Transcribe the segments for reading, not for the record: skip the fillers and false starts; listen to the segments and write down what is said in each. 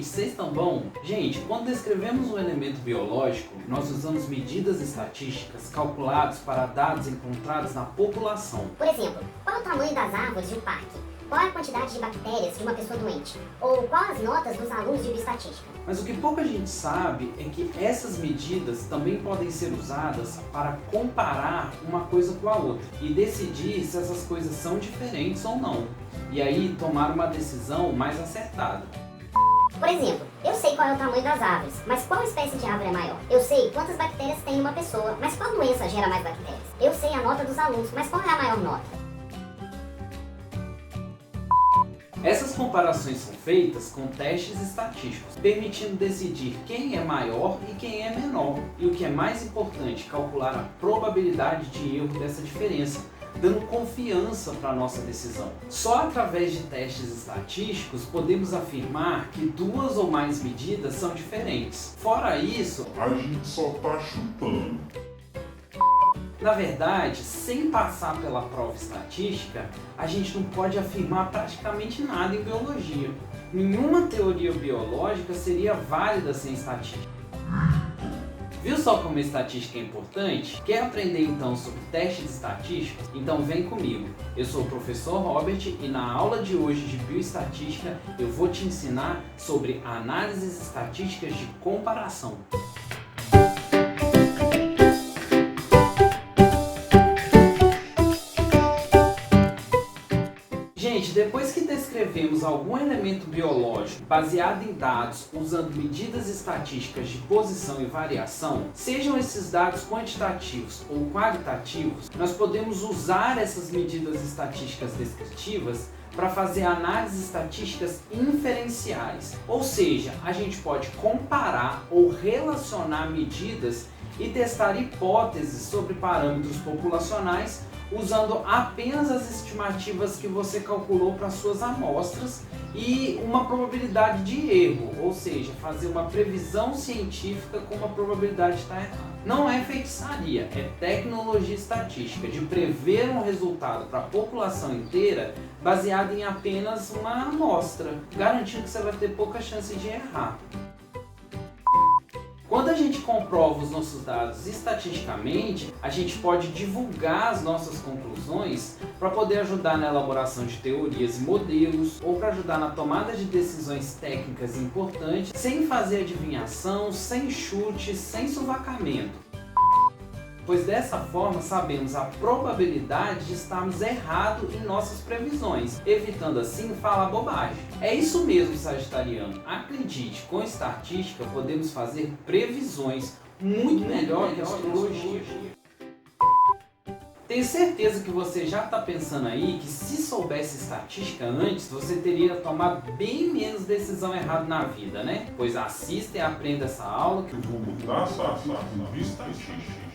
gente, vocês estão bom? Gente, quando descrevemos um elemento biológico, nós usamos medidas estatísticas calculadas para dados encontrados na população. Por exemplo, qual é o tamanho das árvores de um parque? Qual é a quantidade de bactérias de uma pessoa doente? Ou qual as notas dos alunos de bioestatística? Mas o que pouca gente sabe é que essas medidas também podem ser usadas para comparar uma coisa com a outra e decidir se essas coisas são diferentes ou não. E aí tomar uma decisão mais acertada. Por exemplo, eu sei qual é o tamanho das árvores, mas qual espécie de árvore é maior? Eu sei quantas bactérias tem uma pessoa, mas qual doença gera mais bactérias? Eu sei a nota dos alunos, mas qual é a maior nota? Essas comparações são feitas com testes estatísticos, permitindo decidir quem é maior e quem é menor. E o que é mais importante, calcular a probabilidade de erro dessa diferença, dando confiança para a nossa decisão. Só através de testes estatísticos podemos afirmar que duas ou mais medidas são diferentes. Fora isso, a gente só tá chutando. Na verdade, sem passar pela prova estatística, a gente não pode afirmar praticamente nada em biologia. Nenhuma teoria biológica seria válida sem estatística. Viu só como a estatística é importante? Quer aprender então sobre testes estatísticos? Então vem comigo. Eu sou o professor Robert e na aula de hoje de bioestatística eu vou te ensinar sobre análises estatísticas de comparação. Gente, depois que descrevemos algum elemento biológico baseado em dados usando medidas estatísticas de posição e variação, sejam esses dados quantitativos ou qualitativos, nós podemos usar essas medidas estatísticas descritivas para fazer análises estatísticas inferenciais. Ou seja, a gente pode comparar ou relacionar medidas e testar hipóteses sobre parâmetros populacionais usando apenas as estimativas que você calculou para suas amostras e uma probabilidade de erro, ou seja, fazer uma previsão científica com uma probabilidade de estar errado. Não é feitiçaria, é tecnologia estatística de prever um resultado para a população inteira baseado em apenas uma amostra, garantindo que você vai ter pouca chance de errar. Quando a gente comprova os nossos dados estatisticamente, a gente pode divulgar as nossas conclusões para poder ajudar na elaboração de teorias e modelos ou para ajudar na tomada de decisões técnicas importantes, sem fazer adivinhação, sem chute, sem suvacamento. Pois dessa forma sabemos a probabilidade de estarmos errados em nossas previsões, evitando assim falar bobagem. É isso mesmo, sagitariano. Acredite, com estatística podemos fazer previsões muito melhor que a astrologia. Tenho certeza que você já está pensando aí que se soubesse estatística antes, você teria tomado bem menos decisão errada na vida, né? Pois assista e aprenda essa aula que Eu vou mudar essa estatística.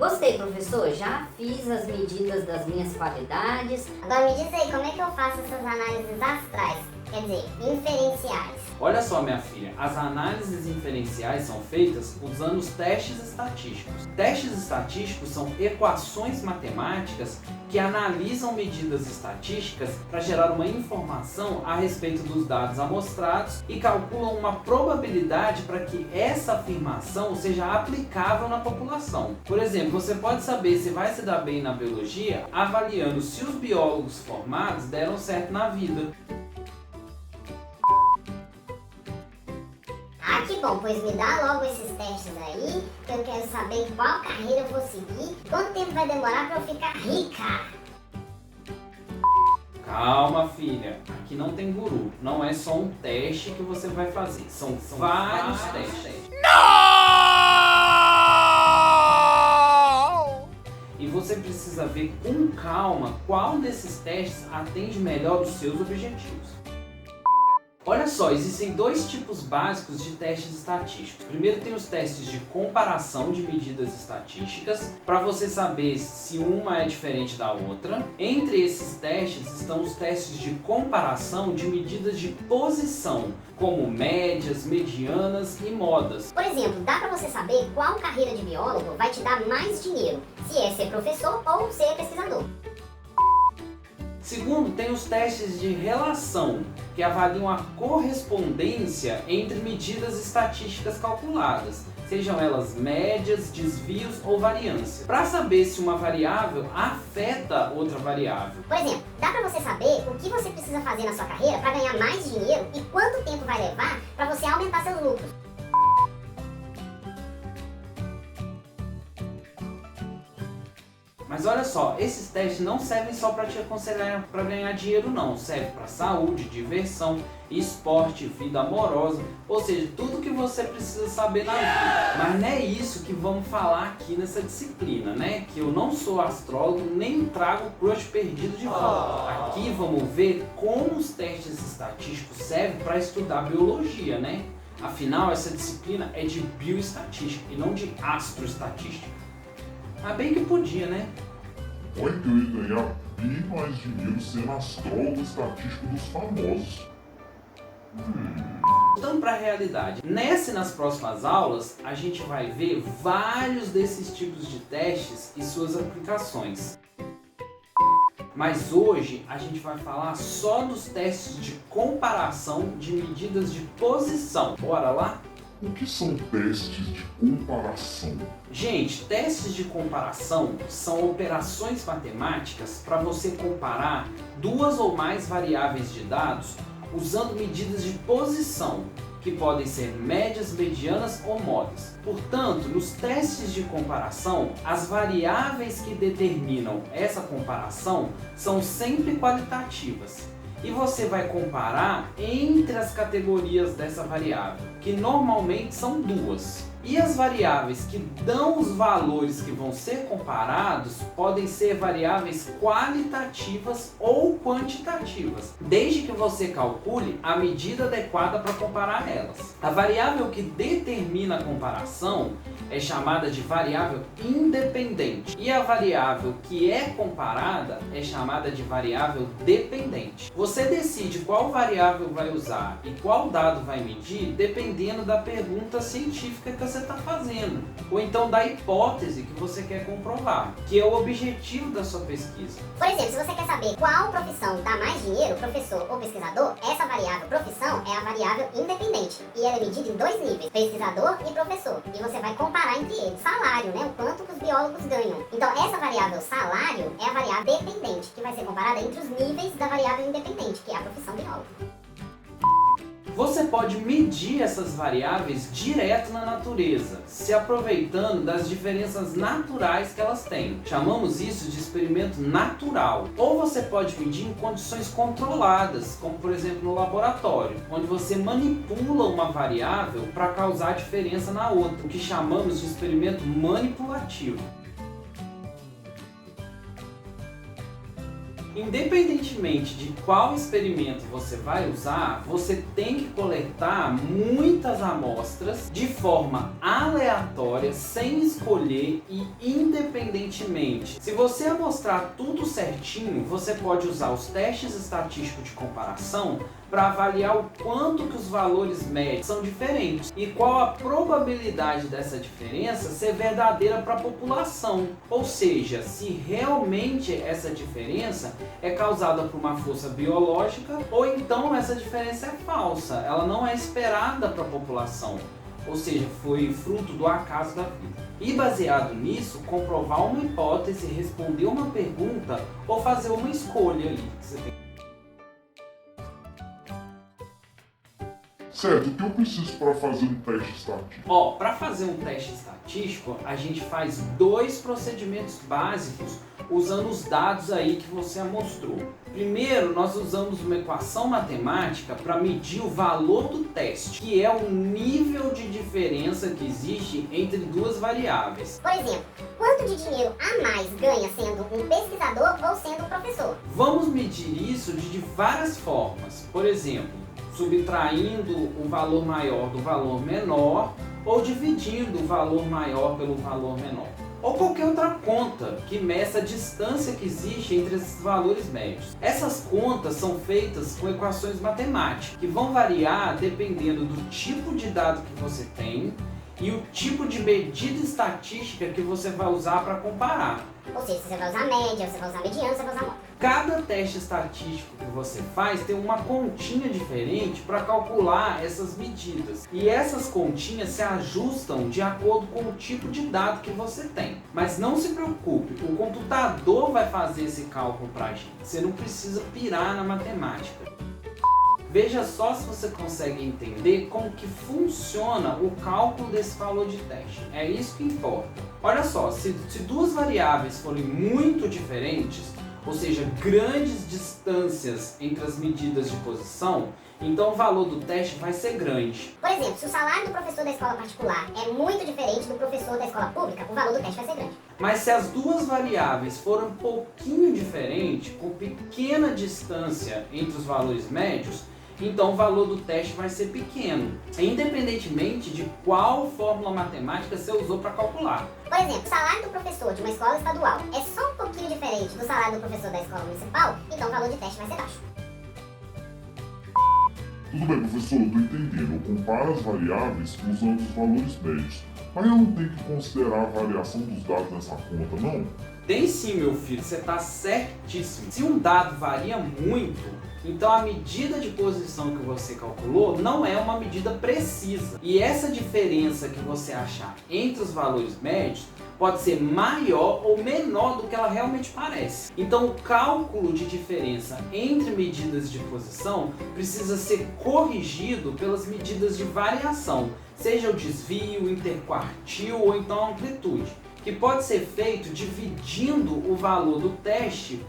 Gostei, professor. Já fiz as medidas das minhas qualidades. Agora me diz aí, como é que eu faço essas análises astrais? Quer dizer, inferenciais. Olha só, minha filha, as análises inferenciais são feitas usando os testes estatísticos. Testes estatísticos são equações matemáticas que analisam medidas estatísticas para gerar uma informação a respeito dos dados amostrados e calculam uma probabilidade para que essa afirmação seja aplicável na população. Por exemplo, você pode saber se vai se dar bem na biologia avaliando se os biólogos formados deram certo na vida. Ah, que bom, pois me dá logo esses testes aí, que eu quero saber qual carreira eu vou seguir, quanto tempo vai demorar para eu ficar rica. Calma, filha, aqui não tem guru, não é só um teste que você vai fazer, são vários testes. E você precisa ver com calma qual desses testes atende melhor os seus objetivos. Olha só, existem dois tipos básicos de testes estatísticos. Primeiro tem os testes de comparação de medidas estatísticas, para você saber se uma é diferente da outra. Entre esses testes estão os testes de comparação de medidas de posição, como médias, medianas e modas. Por exemplo, dá para você saber qual carreira de biólogo vai te dar mais dinheiro, se é ser professor ou ser pesquisador. Segundo, tem os testes de relação, que avaliam a correspondência entre medidas estatísticas calculadas, sejam elas médias, desvios ou variância, para saber se uma variável afeta outra variável. Por exemplo, dá para você saber o que você precisa fazer na sua carreira para ganhar mais dinheiro e quanto tempo vai levar para você aumentar seus lucros. Mas olha só, esses testes não servem só para te aconselhar para ganhar dinheiro não, serve para saúde, diversão, esporte, vida amorosa, ou seja, tudo que você precisa saber na vida. Mas não é isso que vamos falar aqui nessa disciplina, né? Que eu não sou astrólogo, nem trago o crush perdido de volta. Aqui vamos ver como os testes estatísticos servem para estudar biologia, né? Afinal, essa disciplina é de bioestatística e não de astroestatística. Ah, bem que podia, né? Olha que eu ia ganhar bem mais dinheiro sendo astrólogo estatístico dos famosos. Voltando para a realidade, nessa e nas próximas aulas a gente vai ver vários desses tipos de testes e suas aplicações. Mas hoje a gente vai falar só dos testes de comparação de medidas de posição. Bora lá? O que são testes de comparação? Gente, testes de comparação são operações matemáticas para você comparar duas ou mais variáveis de dados usando medidas de posição, que podem ser médias, medianas ou modas. Portanto, nos testes de comparação, as variáveis que determinam essa comparação são sempre qualitativas. E você vai comparar entre as categorias dessa variável, que normalmente são duas. E as variáveis que dão os valores que vão ser comparados podem ser variáveis qualitativas ou quantitativas, desde que você calcule a medida adequada para comparar elas. A variável que determina a comparação é chamada de variável independente, e a variável que é comparada é chamada de variável dependente. Você decide qual variável vai usar e qual dado vai medir dependendo da pergunta científica que você está fazendo, ou então da hipótese que você quer comprovar, que é o objetivo da sua pesquisa. Por exemplo, se você quer saber qual profissão dá mais dinheiro, professor ou pesquisador, essa variável profissão é a variável independente e ela é medida em dois níveis, pesquisador e professor, e você vai comparar entre eles salário, né, o quanto que os biólogos ganham. Então essa variável salário é a variável dependente, que vai ser comparada entre os níveis da variável independente, que é a profissão biólogo. Você pode medir essas variáveis direto na natureza, se aproveitando das diferenças naturais que elas têm. Chamamos isso de experimento natural. Ou você pode medir em condições controladas, como por exemplo no laboratório, onde você manipula uma variável para causar diferença na outra, o que chamamos de experimento manipulativo. Independentemente de qual experimento você vai usar, você tem que coletar muitas amostras de forma aleatória, sem escolher e independentemente. Se você amostrar tudo certinho, você pode usar os testes estatísticos de comparação para avaliar o quanto que os valores médios são diferentes e qual a probabilidade dessa diferença ser verdadeira para a população. Ou seja, se realmente essa diferença é causada por uma força biológica ou então essa diferença é falsa, ela não é esperada para a população. Ou seja, foi fruto do acaso da vida. E baseado nisso, comprovar uma hipótese, responder uma pergunta ou fazer uma escolha ali que você tem. Certo, o que eu preciso para fazer um teste estatístico? Para fazer um teste estatístico, a gente faz dois procedimentos básicos usando os dados aí que você amostrou. Primeiro, nós usamos uma equação matemática para medir o valor do teste, que é o nível de diferença que existe entre duas variáveis. Por exemplo, quanto de dinheiro a mais ganha sendo um pesquisador ou sendo um professor? Vamos medir isso de várias formas. Por exemplo, subtraindo o valor maior do valor menor ou dividindo o valor maior pelo valor menor. Ou qualquer outra conta que meça a distância que existe entre esses valores médios. Essas contas são feitas com equações matemáticas, que vão variar dependendo do tipo de dado que você tem e o tipo de medida estatística que você vai usar para comparar. Ou seja, você vai usar média, você vai usar mediana, você vai usar módulo. Cada teste estatístico que você faz tem uma continha diferente para calcular essas medidas. E essas continhas se ajustam de acordo com o tipo de dado que você tem. Mas não se preocupe, o computador vai fazer esse cálculo para a gente. Você não precisa pirar na matemática. Veja só se você consegue entender como que funciona o cálculo desse valor de teste. É isso que importa. Olha só, se duas variáveis forem muito diferentes, ou seja, grandes distâncias entre as medidas de posição, então o valor do teste vai ser grande. Por exemplo, se o salário do professor da escola particular é muito diferente do professor da escola pública, o valor do teste vai ser grande. Mas se as duas variáveis forem um pouquinho diferentes, com pequena distância entre os valores médios, então o valor do teste vai ser pequeno, independentemente de qual fórmula matemática você usou para calcular. Por exemplo, o salário do professor de uma escola estadual é só um pouquinho diferente do salário do professor da escola municipal, então o valor de teste vai ser baixo. Tudo bem, professor, eu tô entendendo. Eu comparo as variáveis usando os valores médios. Mas eu não tenho que considerar a variação dos dados nessa conta, não? Tem sim, meu filho, você está certíssimo. Se um dado varia muito, então a medida de posição que você calculou não é uma medida precisa. E essa diferença que você achar entre os valores médios pode ser maior ou menor do que ela realmente parece. Então o cálculo de diferença entre medidas de posição precisa ser corrigido pelas medidas de variação, seja o desvio, interquartil ou então a amplitude, que pode ser feito dividindo o valor do teste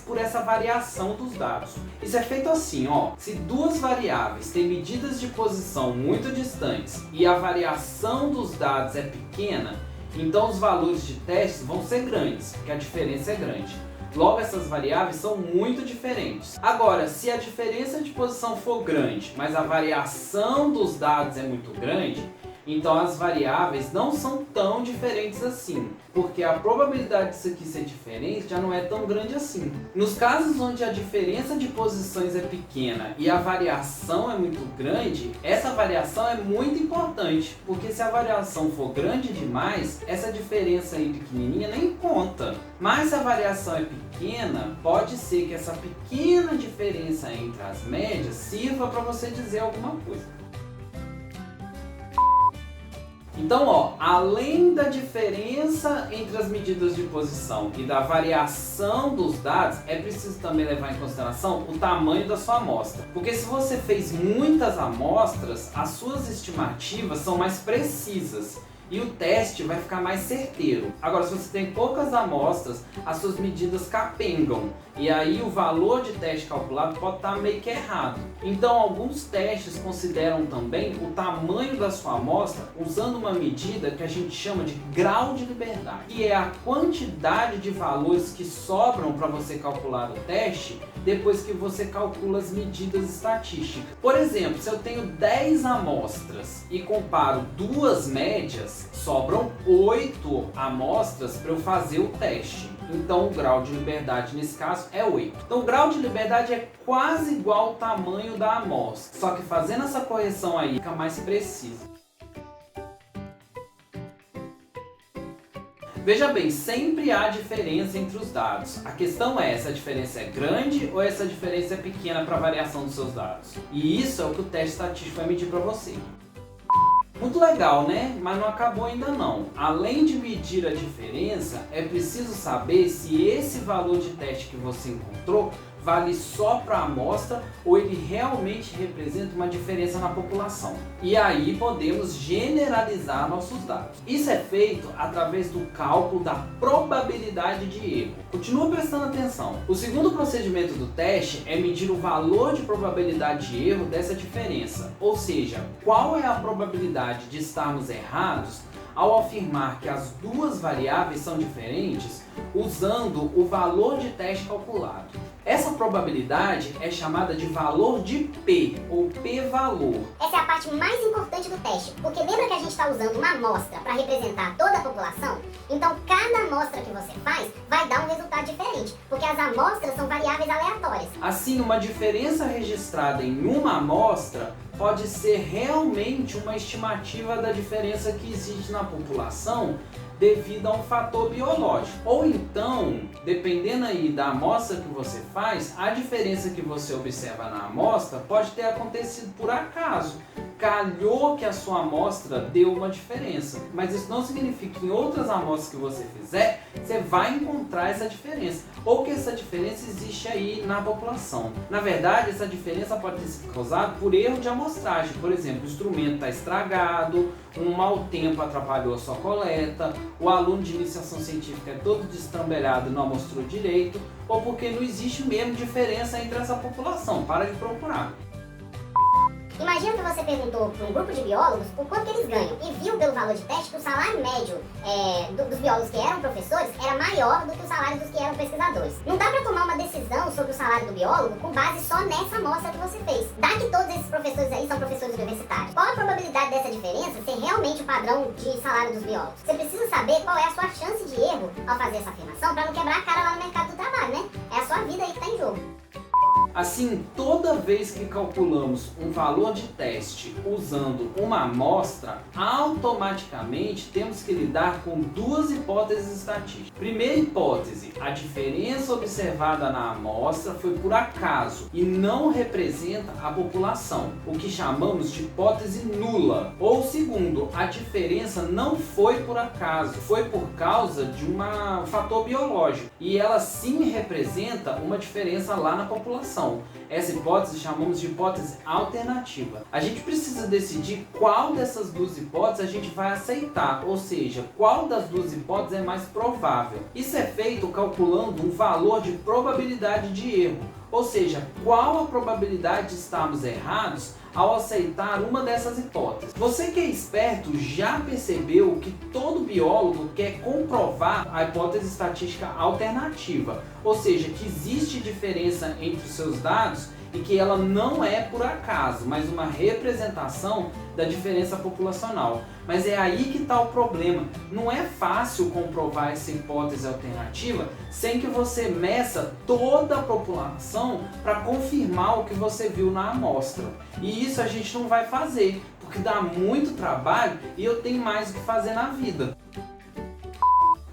por essa variação dos dados. Isso é feito assim, ó. Se duas variáveis têm medidas de posição muito distantes e a variação dos dados é pequena, então os valores de testes vão ser grandes, porque a diferença é grande. Logo, essas variáveis são muito diferentes. Agora, se a diferença de posição for grande, mas a variação dos dados é muito grande, então as variáveis não são tão diferentes assim, porque a probabilidade disso aqui ser diferente já não é tão grande assim. Nos casos onde a diferença de posições é pequena e a variação é muito grande, essa variação é muito importante, porque se a variação for grande demais, essa diferença aí pequenininha nem conta. Mas se a variação é pequena, pode ser que essa pequena diferença entre as médias sirva para você dizer alguma coisa. Então, ó, além da diferença entre as medidas de posição e da variação dos dados, é preciso também levar em consideração o tamanho da sua amostra. Porque se você fez muitas amostras, as suas estimativas são mais precisas e o teste vai ficar mais certeiro. Agora, se você tem poucas amostras, as suas medidas capengam e aí o valor de teste calculado pode estar meio que errado. Então, alguns testes consideram também o tamanho da sua amostra usando uma medida que a gente chama de grau de liberdade, que é a quantidade de valores que sobram para você calcular o teste depois que você calcula as medidas estatísticas. Por exemplo, se eu tenho 10 amostras e comparo duas médias, sobram 8 amostras para eu fazer o teste. Então o grau de liberdade nesse caso é 8. Então o grau de liberdade é quase igual ao tamanho da amostra, só que fazendo essa correção aí fica mais preciso. Veja bem, sempre há diferença entre os dados. A questão é, essa diferença é grande ou essa diferença é pequena para a variação dos seus dados? E isso é o que o teste estatístico vai medir para você. Muito legal, né? Mas não acabou ainda não. Além de medir a diferença, é preciso saber se esse valor de teste que você encontrou vale só para a amostra ou ele realmente representa uma diferença na população. E aí podemos generalizar nossos dados. Isso é feito através do cálculo da probabilidade de erro. Continua prestando atenção. O segundo procedimento do teste é medir o valor de probabilidade de erro dessa diferença. Ou seja, qual é a probabilidade de estarmos errados ao afirmar que as duas variáveis são diferentes usando o valor de teste calculado. Essa probabilidade é chamada de valor de P, ou p-valor. Essa é a parte mais importante do teste, porque lembra que a gente está usando uma amostra para representar toda a população? Então cada amostra que você faz vai dar um resultado diferente, porque as amostras são variáveis aleatórias. Assim, uma diferença registrada em uma amostra pode ser realmente uma estimativa da diferença que existe na população devido a um fator biológico. Ou então, dependendo aí da amostra que você faz, a diferença que você observa na amostra pode ter acontecido por acaso. Calhou que a sua amostra deu uma diferença, mas isso não significa que em outras amostras que você fizer, você vai encontrar essa diferença, ou que essa diferença existe aí na população. Na verdade, essa diferença pode ter sido causada por erro de amostragem. Por exemplo, o instrumento está estragado, um mau tempo atrapalhou a sua coleta, o aluno de iniciação científica é todo destrambelhado e não amostrou direito, ou porque não existe mesmo diferença entre essa população. Para de procurar. Imagina que você perguntou para um grupo de biólogos o quanto que eles ganham e viu pelo valor de teste que o salário médio dos biólogos que eram professores era maior do que o salário dos que eram pesquisadores. Não dá para tomar uma decisão sobre o salário do biólogo com base só nessa amostra que você fez. Dá que todos esses professores aí são professores universitários. Qual a probabilidade dessa diferença ser realmente o padrão de salário dos biólogos? Você precisa saber qual é a sua chance de erro ao fazer essa afirmação para não quebrar a cara lá no mercado do trabalho, né? É a sua vida aí que está em jogo. Assim, toda vez que calculamos um valor de teste usando uma amostra, automaticamente temos que lidar com duas hipóteses estatísticas. Primeira hipótese, a diferença observada na amostra foi por acaso e não representa a população, o que chamamos de hipótese nula. Ou segundo, a diferença não foi por acaso, foi por causa de um fator biológico e ela sim representa uma diferença lá na população. Essa hipótese chamamos de hipótese alternativa. A gente precisa decidir qual dessas duas hipóteses a gente vai aceitar, ou seja, qual das duas hipóteses é mais provável. Isso é feito calculando um valor de probabilidade de erro, ou seja, qual a probabilidade de estarmos errados ao aceitar uma dessas hipóteses. Você que é esperto já percebeu que todo biólogo quer comprovar a hipótese estatística alternativa, ou seja, que existe diferença entre os seus dados e que ela não é por acaso, mas uma representação da diferença populacional. Mas é aí que está o problema. Não é fácil comprovar essa hipótese alternativa sem que você meça toda a população para confirmar o que você viu na amostra. E isso a gente não vai fazer, porque dá muito trabalho e eu tenho mais o que fazer na vida.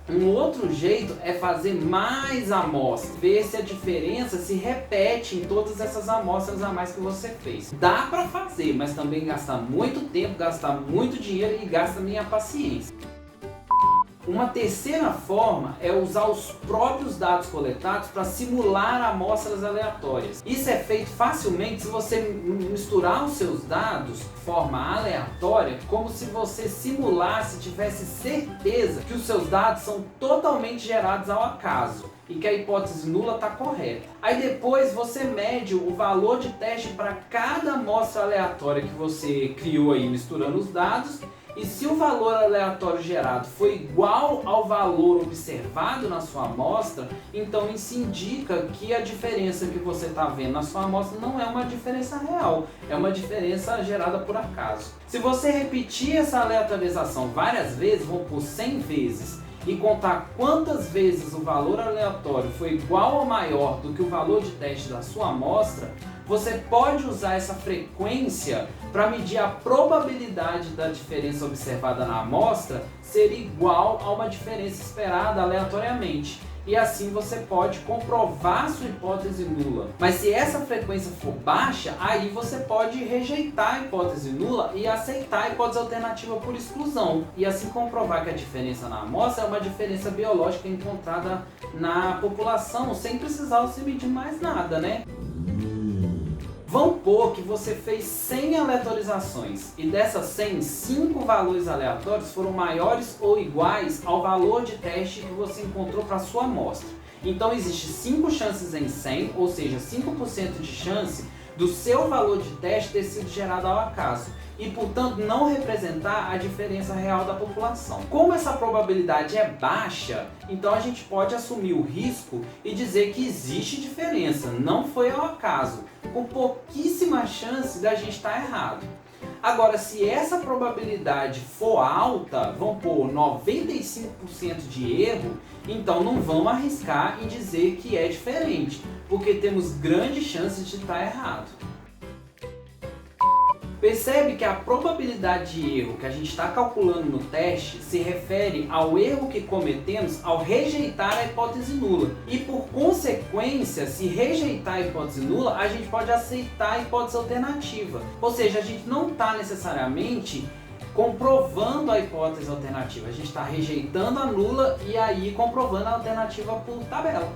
Um outro jeito é fazer mais amostras, ver se a diferença se repete em todas essas amostras a mais que você fez. Dá para fazer, mas também gasta muito tempo, gasta muito dinheiro e gasta minha paciência. Uma terceira forma é usar os próprios dados coletados para simular amostras aleatórias. Isso é feito facilmente se você misturar os seus dados de forma aleatória, como se você simulasse, tivesse certeza que os seus dados são totalmente gerados ao acaso e que a hipótese nula está correta. Aí depois você mede o valor de teste para cada amostra aleatória que você criou aí misturando os dados. E se o valor aleatório gerado foi igual ao valor observado na sua amostra, então isso indica que a diferença que você está vendo na sua amostra não é uma diferença real, é uma diferença gerada por acaso. Se você repetir essa aleatorização várias vezes, vamos por 100 vezes, e contar quantas vezes o valor aleatório foi igual ou maior do que o valor de teste da sua amostra, você pode usar essa frequência para medir a probabilidade da diferença observada na amostra ser igual a uma diferença esperada aleatoriamente. E assim você pode comprovar sua hipótese nula. Mas se essa frequência for baixa, aí você pode rejeitar a hipótese nula e aceitar a hipótese alternativa por exclusão. E assim comprovar que a diferença na amostra é uma diferença biológica encontrada na população, sem precisar você medir mais nada, né? Vamos supor que você fez 100 aleatorizações e dessas 100, 5 valores aleatórios foram maiores ou iguais ao valor de teste que você encontrou para a sua amostra. Então existe 5 chances em 100, ou seja, 5% de chance do seu valor de teste ter sido gerado ao acaso e, portanto, não representar a diferença real da população. Como essa probabilidade é baixa, então a gente pode assumir o risco e dizer que existe diferença, não foi ao acaso, com pouquíssima chance da gente estar errado. Agora, se essa probabilidade for alta, vamos pôr 95% de erro, então não vamos arriscar e dizer que é diferente, porque temos grandes chances de estar errado. Percebe que a probabilidade de erro que a gente está calculando no teste se refere ao erro que cometemos ao rejeitar a hipótese nula. E por consequência, se rejeitar a hipótese nula, a gente pode aceitar a hipótese alternativa. Ou seja, a gente não está necessariamente comprovando a hipótese alternativa, a gente está rejeitando a nula e aí comprovando a alternativa por tabela.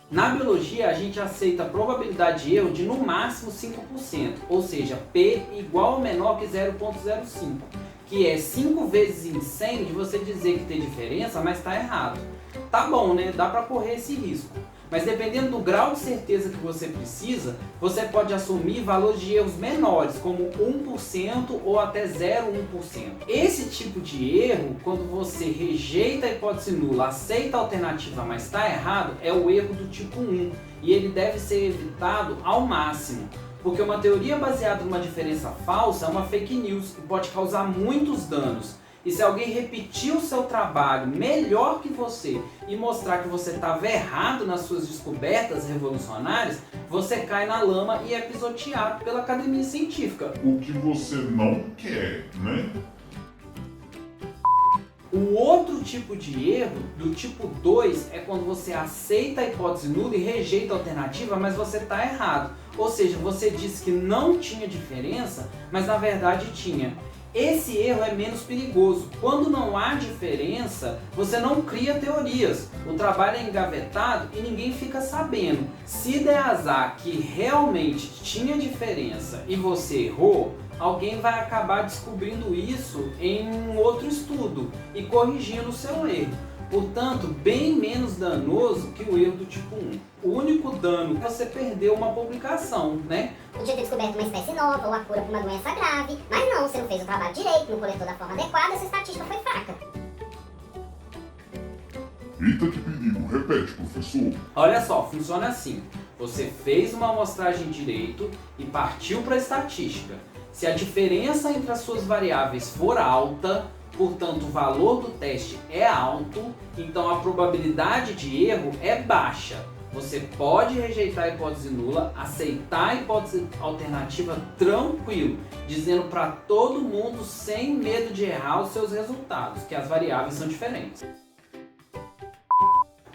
Na biologia, a gente aceita a probabilidade de erro de no máximo 5%, ou seja, P igual ou menor que 0,05, que é 5 vezes em 100 de você dizer que tem diferença, mas está errado. Tá bom, né? Dá para correr esse risco. Mas dependendo do grau de certeza que você precisa, você pode assumir valores de erros menores, como 1% ou até 0,1%. Esse tipo de erro, quando você rejeita a hipótese nula, aceita a alternativa, mas está errado, é o erro do tipo 1. E ele deve ser evitado ao máximo. Porque uma teoria baseada numa diferença falsa é uma fake news e pode causar muitos danos. E se alguém repetir o seu trabalho melhor que você e mostrar que você estava errado nas suas descobertas revolucionárias, você cai na lama e é pisoteado pela academia científica. O que você não quer, né? O outro tipo de erro, do tipo 2, é quando você aceita a hipótese nula e rejeita a alternativa, mas você está errado. Ou seja, você disse que não tinha diferença, mas na verdade tinha. Esse erro é menos perigoso. Quando não há diferença, você não cria teorias. O trabalho é engavetado e ninguém fica sabendo. Se der azar que realmente tinha diferença e você errou, alguém vai acabar descobrindo isso em um outro estudo e corrigindo o seu erro. Portanto, bem menos danoso que o erro do tipo 1. O único dano é você perder uma publicação, né? Podia ter descoberto uma espécie nova ou a cura para uma doença grave, mas não, você não fez o trabalho direito, não coletou da forma adequada, essa estatística foi fraca. Eita, que perigo. Repete, professor. Olha só, funciona assim. Você fez uma amostragem direito e partiu para a estatística. Se a diferença entre as suas variáveis for alta, portanto o valor do teste é alto, então a probabilidade de erro é baixa. Você pode rejeitar a hipótese nula, aceitar a hipótese alternativa tranquilo, dizendo para todo mundo sem medo de errar os seus resultados, que as variáveis são diferentes.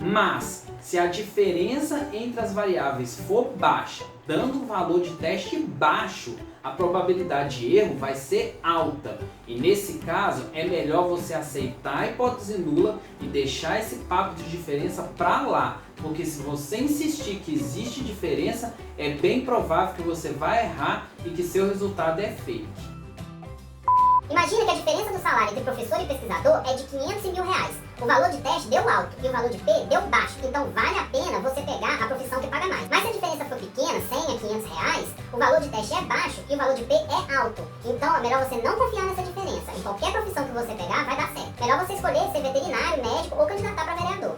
Mas, se a diferença entre as variáveis for baixa, dando um valor de teste baixo, a probabilidade de erro vai ser alta. E nesse caso, é melhor você aceitar a hipótese nula e deixar esse papo de diferença para lá. Porque se você insistir que existe diferença, é bem provável que você vai errar e que seu resultado é fake. Imagina que a diferença do salário entre professor e pesquisador é de 500 e R$1.000. O valor de teste deu alto e o valor de P deu baixo, então vale a pena você pegar a profissão que paga mais. Mas se a diferença for pequena, 100 a R$500, o valor de teste é baixo e o valor de P é alto. Então é melhor você não confiar nessa diferença. Em qualquer profissão que você pegar, vai dar certo. Melhor você escolher ser veterinário, médico ou candidatar para vereador.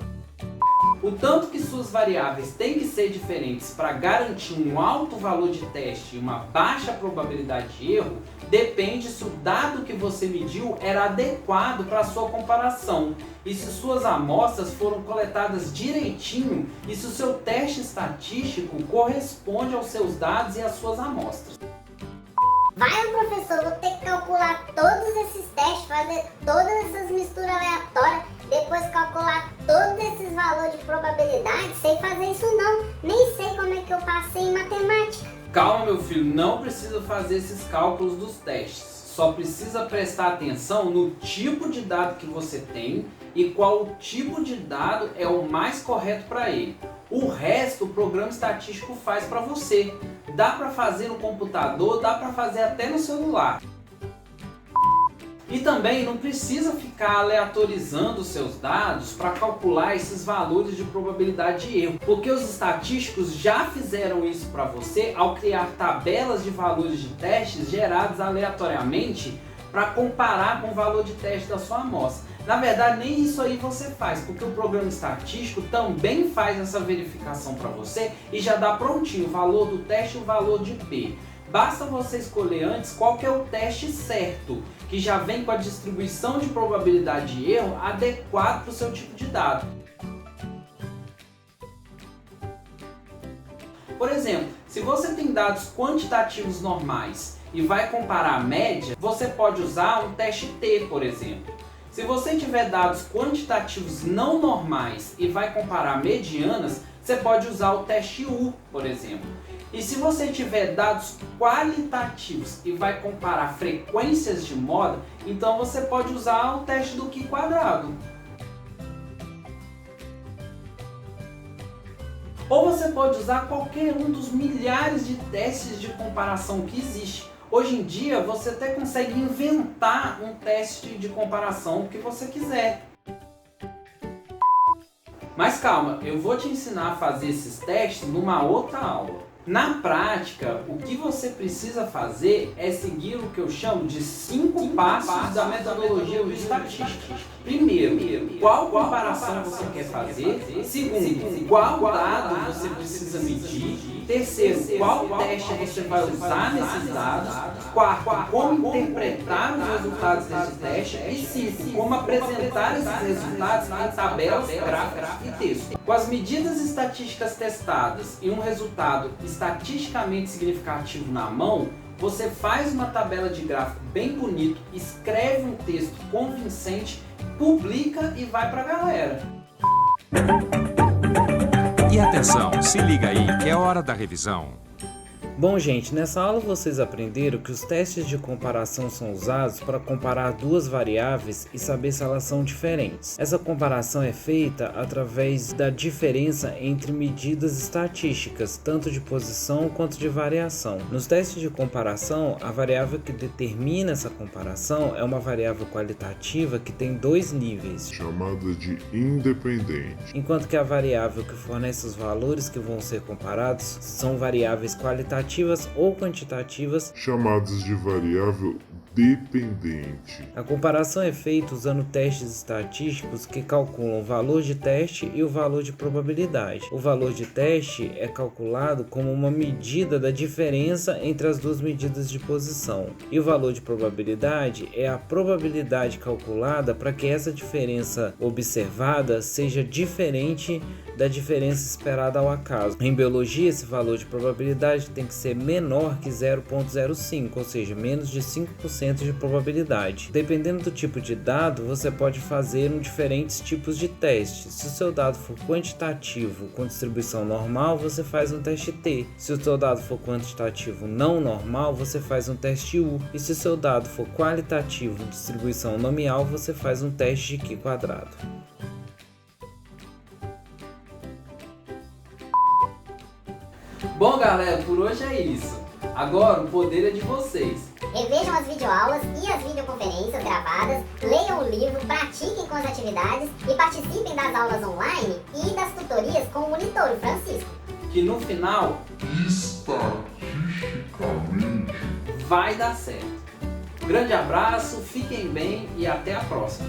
O tanto que suas variáveis têm que ser diferentes para garantir um alto valor de teste e uma baixa probabilidade de erro depende se o dado que você mediu era adequado para a sua comparação e se suas amostras foram coletadas direitinho e se o seu teste estatístico corresponde aos seus dados e às suas amostras. Vai, professor, vou ter que calcular todos esses testes, fazer todas essas misturas aleatórias, depois calcular todos esses valores de probabilidade. Sei fazer isso não, nem sei como é que eu passei em matemática. Calma, meu filho, não precisa fazer esses cálculos dos testes. Só precisa prestar atenção no tipo de dado que você tem e qual tipo de dado é o mais correto para ele. O resto o programa estatístico faz para você. Dá para fazer no computador, dá para fazer até no celular. E também não precisa ficar aleatorizando os seus dados para calcular esses valores de probabilidade de erro, porque os estatísticos já fizeram isso para você ao criar tabelas de valores de testes gerados aleatoriamente para comparar com o valor de teste da sua amostra. Na verdade, nem isso aí você faz, porque o programa estatístico também faz essa verificação para você e já dá prontinho o valor do teste e o valor de P. Basta você escolher antes qual que é o teste certo, que já vem com a distribuição de probabilidade de erro adequado para o seu tipo de dado. Por exemplo, Se você tem dados quantitativos normais e vai comparar a média, você pode usar um teste T, por exemplo. Se você tiver dados quantitativos não normais e vai comparar medianas, você pode usar o teste U, por exemplo. E se você tiver dados qualitativos e vai comparar frequências de moda, então você pode usar o teste do Q quadrado. Ou você pode usar qualquer um dos milhares de testes de comparação que existe. Hoje em dia você até consegue inventar um teste de comparação que você quiser. Mas calma, eu vou te ensinar a fazer esses testes numa outra aula. Na prática, o que você precisa fazer é seguir o que eu chamo de 5 passos da metodologia estatística. Primeiro, qual comparação você quer fazer? Segundo, qual dado você precisa medir? Terceiro, qual teste você vai usar nesses dados? Quarto, como interpretar os resultados desse teste? E cinco, como apresentar esses resultados em tabelas, gráficos e texto. Com as medidas estatísticas testadas e um resultado estatisticamente significativo na mão, você faz uma tabela de gráfico bem bonito, escreve um texto convincente, publica e vai pra galera. E atenção, se liga aí que é hora da revisão. Bom, gente, nessa aula vocês aprenderam que os testes de comparação são usados para comparar duas variáveis e saber se elas são diferentes. Essa comparação é feita através da diferença entre medidas estatísticas, tanto de posição quanto de variação. Nos testes de comparação, a variável que determina essa comparação é uma variável qualitativa que tem dois níveis, chamada de independente. enquanto que a variável que fornece os valores que vão ser comparados são variáveis qualitativas ou quantitativas, chamadas de variável dependente. A comparação é feita usando testes estatísticos que calculam o valor de teste e o valor de probabilidade. O valor de teste é calculado como uma medida da diferença entre as duas medidas de posição, e o valor de probabilidade é a probabilidade calculada para que essa diferença observada seja diferente da diferença esperada ao acaso. Em biologia, esse valor de probabilidade tem que ser menor que 0,05, ou seja, menos de 5% de probabilidade. Dependendo do tipo de dado, você pode fazer diferentes tipos de testes. Se o seu dado for quantitativo com distribuição normal, você faz um teste T. Se o seu dado for quantitativo não normal, você faz um teste U. E se o seu dado for qualitativo distribuição nominal, você faz um teste de Q quadrado. Bom, galera, por hoje é isso. Agora o poder é de vocês. Revejam as videoaulas e as videoconferências gravadas, leiam o livro, pratiquem com as atividades e participem das aulas online e das tutorias com o monitor, o Francisco. Que no final Estatisticamente, vai dar certo. Grande abraço, fiquem bem e até a próxima.